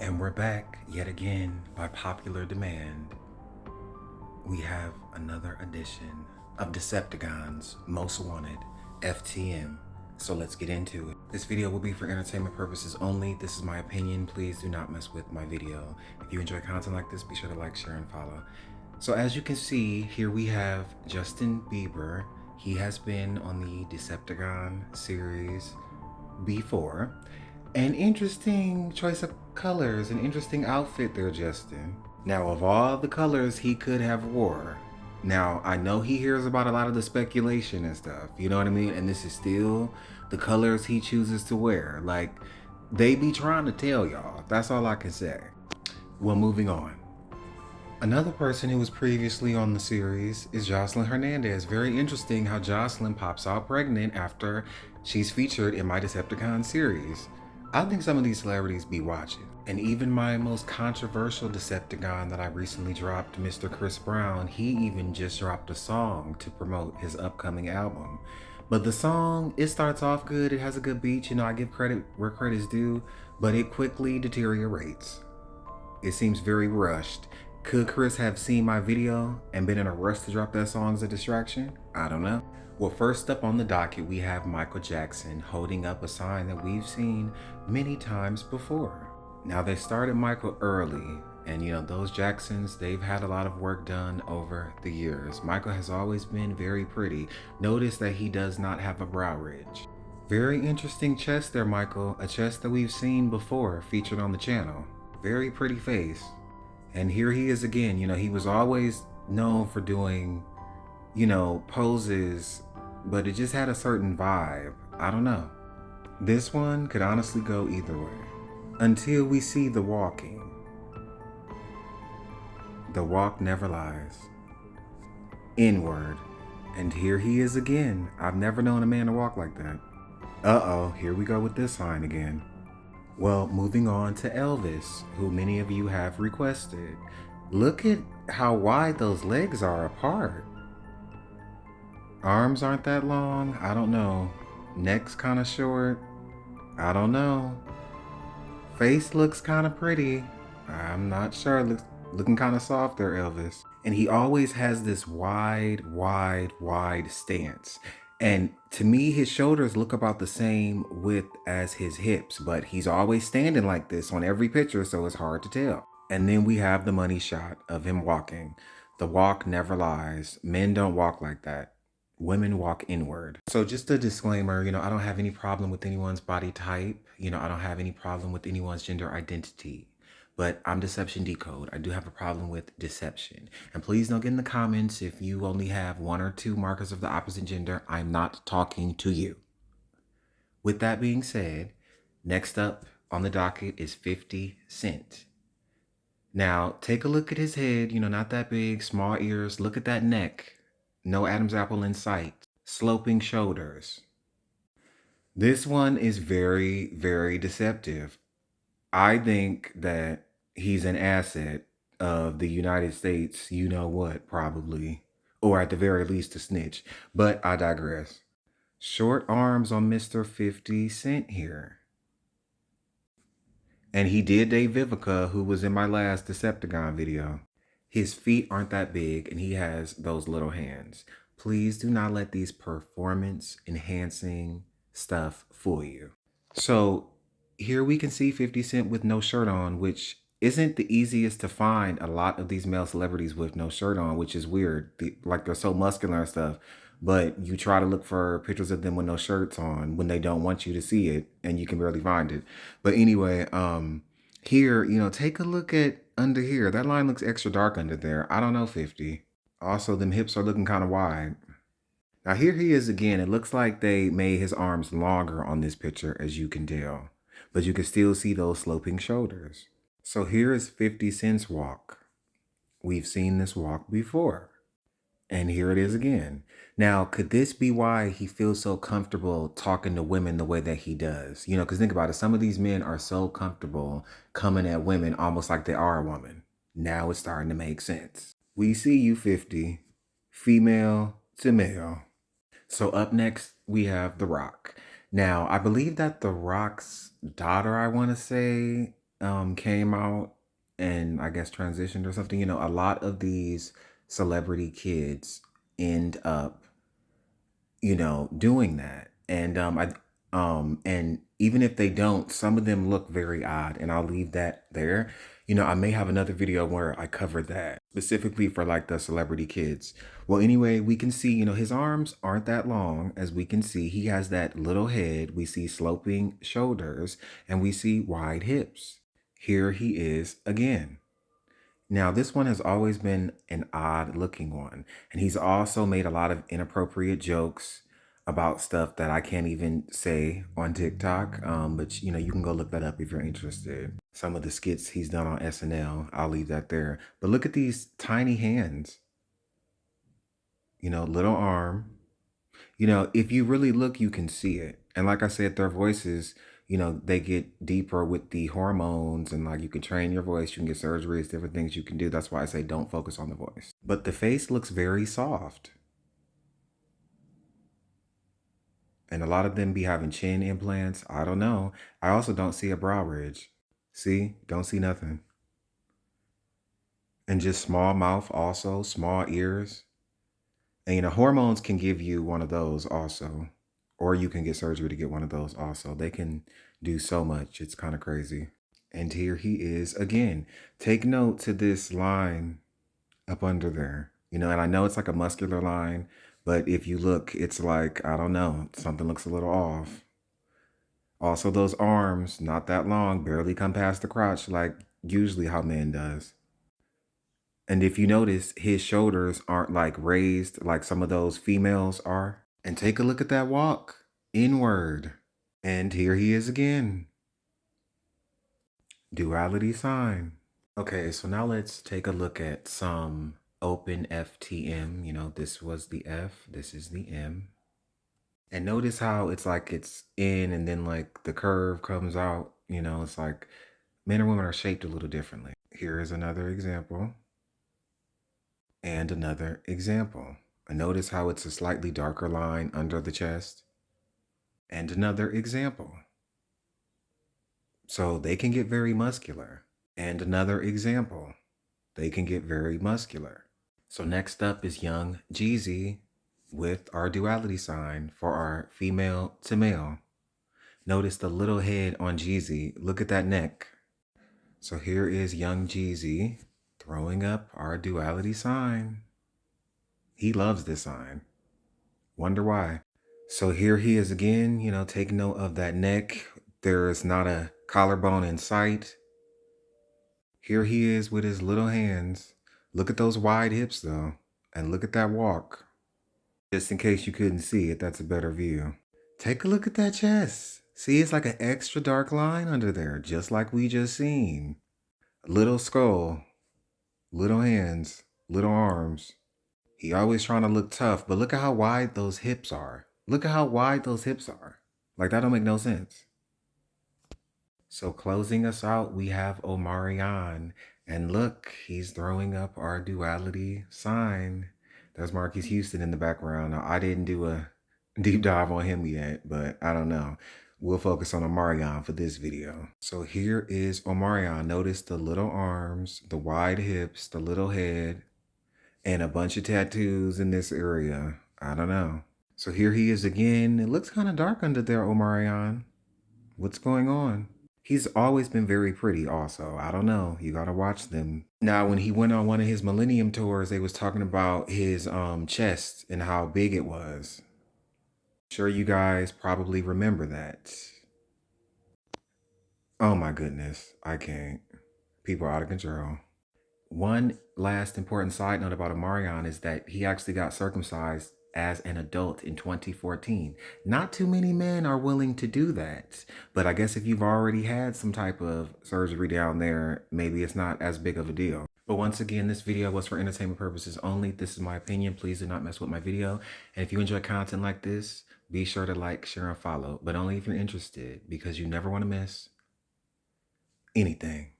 And we're back yet again by popular demand. We have another edition of DeceptiCons Most Wanted FtM. So let's get into it. This video will be for entertainment purposes only. This is my opinion. Please do not mess with my video. If you enjoy content like this, be sure to like, share, and follow. So as you can see, here we have Justin Bieber. He has been on the Decepticon series before. An interesting choice of colors, an interesting outfit there, Justin. Now, of all the colors he could have wore, now I know he hears about a lot of the speculation and stuff, you know what I mean? And this is still the colors he chooses to wear. Like, they be trying to tell y'all. That's all I can say. Well, moving on. Another person who was previously on the series is Jocelyn Hernandez. Very interesting how Jocelyn pops out pregnant after she's featured in my Decepticon series. I think some of these celebrities be watching. And even my most controversial Decepticon that I recently dropped, Mr. Chris Brown, he even just dropped a song to promote his upcoming album. But the song, it starts off good, it has a good beat, you know, I give credit where credit's due, but it quickly deteriorates. It seems very rushed. Could Chris have seen my video and been in a rush to drop that song as a distraction? I don't know. Well, first up on the docket, we have Michael Jackson holding up a sign that we've seen many times before. Now, they started Michael early, and you know, those Jacksons, they've had a lot of work done over the years. Michael has always been very pretty. Notice that he does not have a brow ridge. Very interesting chest there, Michael. A chest that we've seen before, featured on the channel. Very pretty face. And here he is again. You know, he was always known for doing, you know, poses, but it just had a certain vibe. I don't know. This one could honestly go either way. Until we see the walking. The walk never lies. Inward. And here he is again. I've never known a man to walk like that. Uh-oh, here we go with this sign again. Well, moving on to Elvis, who many of you have requested. Look at how wide those legs are apart. Arms aren't that long. I don't know. Neck's kind of short. I don't know. Face looks kind of pretty. I'm not sure. Looking kind of soft there, Elvis. And he always has this wide stance. And to me, his shoulders look about the same width as his hips, but he's always standing like this on every picture, so it's hard to tell. And then we have the money shot of him walking. The walk never lies. Men don't walk like that. Women walk inward. So just a disclaimer, you know, I don't have any problem with anyone's body type. You know, I don't have any problem with anyone's gender identity. But I'm Deception Decode. I do have a problem with deception. And please don't get in the comments if you only have one or two markers of the opposite gender. I'm not talking to you. With that being said, next up on the docket is 50 Cent. Now, take a look at his head. You know, not that big, small ears. Look at that neck. No Adam's apple in sight. Sloping shoulders. This one is very deceptive. I think that he's an asset of the United States, you know what, probably. Or at the very least a snitch. But I digress. Short arms on Mr. 50 Cent here. And he did date Vivica, who was in my last Decepticon video. His feet aren't that big and he has those little hands. Please do not let these performance enhancing stuff fool you. So here we can see 50 Cent with no shirt on, which isn't the easiest to find a lot of these male celebrities with no shirt on, which is weird. Like they're so muscular and stuff, but you try to look for pictures of them with no shirts on when they don't want you to see it and you can barely find it. But anyway, here, you know, take a look at under here. That line looks extra dark under there. I don't know, 50. Also, them hips are looking kind of wide. Now here he is again. It looks like they made his arms longer on this picture, as you can tell. But you can still see those sloping shoulders. So here is 50 Cent's walk. We've seen this walk before. And here it is again. Now, could this be why he feels so comfortable talking to women the way that he does? You know, because think about it. Some of these men are so comfortable coming at women almost like they are a woman. Now it's starting to make sense. We see you, 50. Female to male. So up next, we have The Rock. Now, I believe that The Rock's daughter, I want to say, came out and I guess transitioned or something, a lot of these celebrity kids end up doing that. And even if they don't, some of them look very odd, and I'll leave that there. I may have another video where I cover that specifically for like the celebrity kids. Well, anyway, we can see, his arms aren't that long. As we can see, he has that little head. We see sloping shoulders and we see wide hips. Here he is again. Now, this one has always been an odd looking one, and he's also made a lot of inappropriate jokes about stuff that I can't even say on TikTok. But you can go look that up if you're interested. Some of the skits he's done on SNL, I'll leave that there. But look at these tiny hands, little arm. If you really look, you can see it. And like I said, their voices, they get deeper with the hormones, and like you can train your voice, you can get surgeries, different things you can do. That's why I say don't focus on the voice. But the face looks very soft. And a lot of them be having chin implants. I don't know. I also don't see a brow ridge. See? Don't see nothing. And just small mouth also, small ears. And hormones can give you one of those also. Or you can get surgery to get one of those also. They can do so much. It's kind of crazy. And here he is again. Take note to this line up under there. And I know it's like a muscular line, but if you look, it's like, I don't know, something looks a little off. Also, those arms, not that long, barely come past the crotch like usually how men does. And if you notice, his shoulders aren't like raised like some of those females are. And take a look at that walk, inward. And here he is again. Duality sign. Okay, so now let's take a look at some open FtM. This was the F, this is the M. And notice how it's like it's in and then like the curve comes out. It's like men and women are shaped a little differently. Here is another example. And another example. And notice how it's a slightly darker line under the chest. And another example. So they can get very muscular. And another example. They can get very muscular. So next up is young Jeezy with our duality sign for our female to male. Notice the little head on Jeezy. Look at that neck. So here is young Jeezy throwing up our duality sign. He loves this sign. Wonder why. So here he is again, take note of that neck. There is not a collarbone in sight. Here he is with his little hands. Look at those wide hips though. And look at that walk. Just in case you couldn't see it, that's a better view. Take a look at that chest. See, it's like an extra dark line under there, just like we just seen. Little skull, little hands, little arms. He always trying to look tough, but look at how wide those hips are. Look at how wide those hips are. Like, that don't make no sense. So closing us out, we have Omarion. And look, he's throwing up our duality sign. There's Marquise Houston in the background. Now, I didn't do a deep dive on him yet, but I don't know. We'll focus on Omarion for this video. So here is Omarion. Notice the little arms, the wide hips, the little head, and a bunch of tattoos in this area. I don't know. So here he is again. It looks kind of dark under there, Omarion. What's going on? He's always been very pretty also. I don't know. You got to watch them. Now, when he went on one of his Millennium tours, they was talking about his chest and how big it was. Sure you guys probably remember that. Oh my goodness. I can't. People are out of control. One last important side note about Omarion is that he actually got circumcised as an adult in 2014. Not too many men are willing to do that. But I guess if you've already had some type of surgery down there, maybe it's not as big of a deal. But once again, this video was for entertainment purposes only. This is my opinion. Please do not mess with my video. And if you enjoy content like this, be sure to like, share, and follow. But only if you're interested, because you never want to miss anything.